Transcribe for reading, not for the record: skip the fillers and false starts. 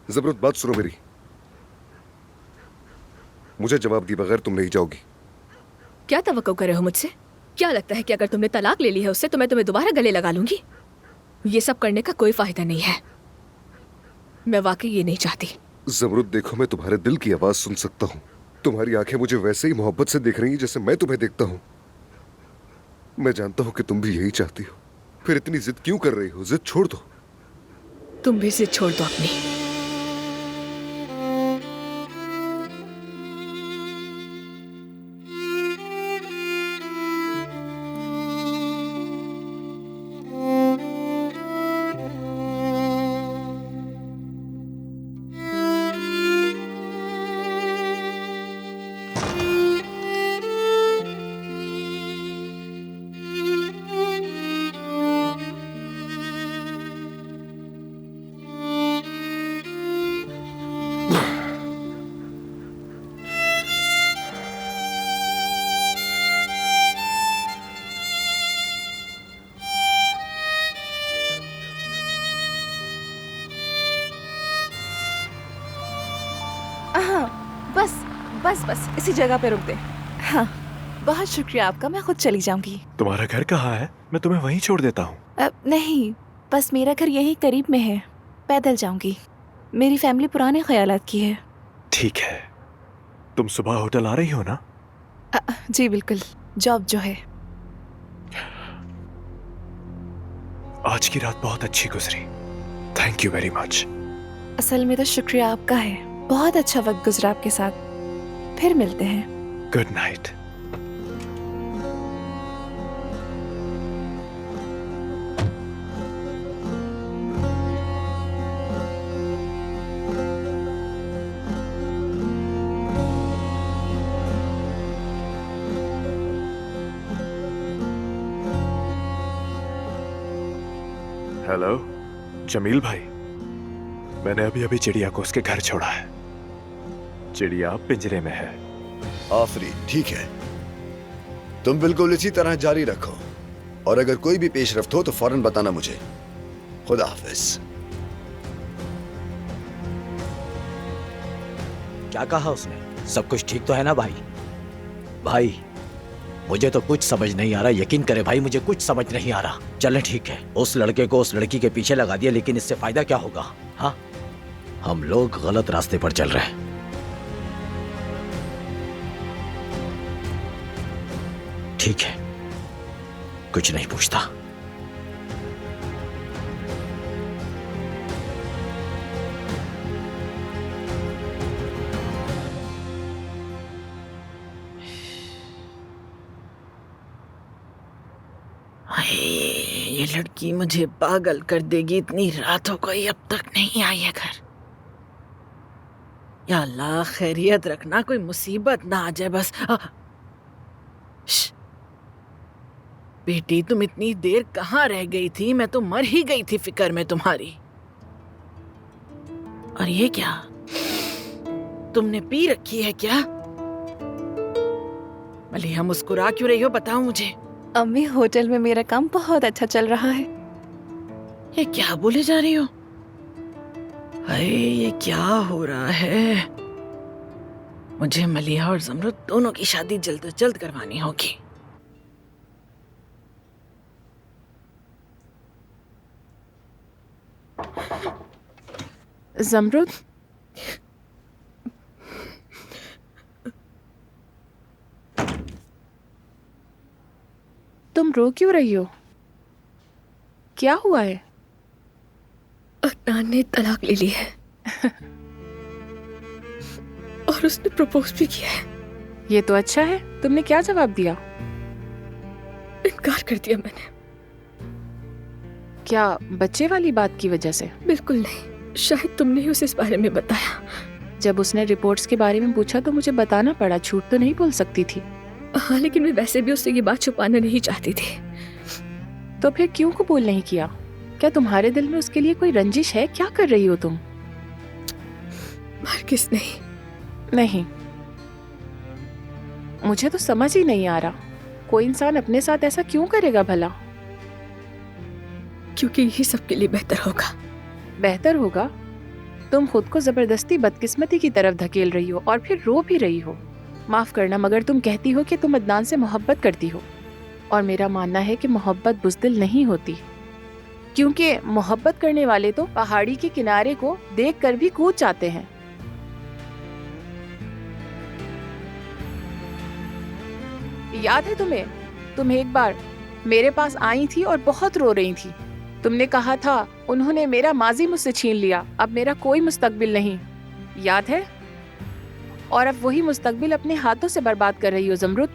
जबरत बात सुनो मेरी। मुझे जवाब दिए बगैर तुम नहीं जाओगी। क्या तवक्को कर रहे हो मुझसे? क्या लगता है कि अगर तुमने तलाक ले ली है उससे तो मैं तुम्हें दोबारा गले लगा लूंगी? ये सब करने का कोई फायदा नहीं है। मैं वाकई ये नहीं चाहती। जमरुद देखो, मैं तुम्हारे दिल की आवाज सुन सकता हूँ। तुम्हारी आंखें मुझे वैसे ही मोहब्बत से देख रही हैं जैसे मैं तुम्हें देखता हूँ। मैं जानता हूँ कि तुम भी यही चाहती हो। फिर इतनी जिद क्यों कर रही हो? जिद छोड़ दो। तुम भी जिद छोड़ दो अपनी। हाँ, बस बस बस इसी जगह पे रुक दे। हाँ, बहुत शुक्रिया आपका, मैं खुद चली जाऊंगी। तुम्हारा घर कहाँ है? मैं तुम्हें वहीं छोड़ देता हूँ। नहीं, बस मेरा घर यही करीब में है, पैदल जाऊंगी। मेरी फैमिली पुराने ख्यालात की है। ठीक है, तुम सुबह होटल आ रही हो ना? जी बिल्कुल, जॉब जो है। आज की रात बहुत अच्छी गुजरी, थैंक यू वेरी मच। असल में तो शुक्रिया आपका है, बहुत अच्छा वक्त गुजरा आपके साथ। फिर मिलते हैं। Good night. हेलो जमील भाई, मैंने अभी अभी चिड़िया को उसके घर छोड़ा है। चिड़िया पिंजरे में है। आफरीन, ठीक है, तुम बिल्कुल इसी तरह जारी रखो और अगर कोई भी पेशरफ्त हो तो फौरन बताना मुझे। खुदा हाफिज। क्या कहा उसने? सब कुछ ठीक तो है ना भाई? भाई मुझे तो कुछ समझ नहीं आ रहा, यकीन करे भाई, मुझे कुछ समझ नहीं आ रहा। चले ठीक है, उस लड़के को उस लड़की के पीछे लगा दिया, लेकिन इससे फायदा क्या होगा? हाँ, हम लोग गलत रास्ते पर चल रहे हैं। ठीक है, कुछ नहीं पूछता। ये लड़की मुझे पागल कर देगी, इतनी रात हो गई अब तक नहीं आई है घर। या अल्लाह खैरियत रखना, कोई मुसीबत ना आ जाए बस। बेटी तुम इतनी देर कहाँ रह गई थी? मैं तो मर ही गई थी फिक्र में तुम्हारी। और ये क्या, तुमने पी रखी है क्या? मलिहा मुस्कुरा क्यों रही हो, बताओ मुझे। अम्मी, होटल में मेरा काम बहुत अच्छा चल रहा है। ये क्या बोले जा रही हो? अरे ये क्या हो रहा है? मुझे मलिहा और जमरुद दोनों की शादी जल्द से जल्द करवानी होगी। जमरुद, तुम रो क्यों रही हो? क्या हुआ है? अदनान ने तलाक ले ली है और उसने प्रपोज भी किया है। ये तो अच्छा है। तुमने क्या जवाब दिया? इनकार कर दिया मैंने। क्या बच्चे वाली बात की वजह से? बिल्कुल नहीं, शायद तुमने ही उसे इस बारे में बताया। जब उसने रिपोर्ट्स के बारे में पूछा तो मुझे बताना पड़ा, झूठ तो नहीं बोल सकती थी। हाँ, लेकिन मैं वैसे भी उससे ये बात छुपाना नहीं चाहती थी। तो फिर क्यों कबूल नहीं किया? क्या तुम्हारे दिल में उसके लिए कोई रंजिश है? क्या कर रही हो तुम? हरगिज़ नहीं। नहीं, मुझे तो समझ ही नहीं आ रहा, कोई इंसान अपने साथ ऐसा क्यों करेगा भला? क्योंकि यही सबके लिए बेहतर होगा। बेहतर होगा? तुम खुद को जबरदस्ती बदकिस्मती की तरफ धकेल रही हो और फिर रो भी रही हो। माफ करना, मगर तुम कहती हो कि तुम अदनान से मोहब्बत करती हो, और मेरा मानना है कि मोहब्बत बुज़दिल नहीं होती, क्योंकि मोहब्बत करने वाले तो पहाड़ी के किनारे को देखकर भी कूद जाते हैं। याद है तुम्हें, तुम एक बार मेरे पास आई थी और बहुत रो रही थी। तुमने कहा था उन्होंने मेरा माजी मुझसे छीन लिया, अब मेरा कोई मुस्तकबिल नहीं, याद है? और अब वही मुस्तकबिल अपने हाथों से बर्बाद कर रही हो ज़मरुद।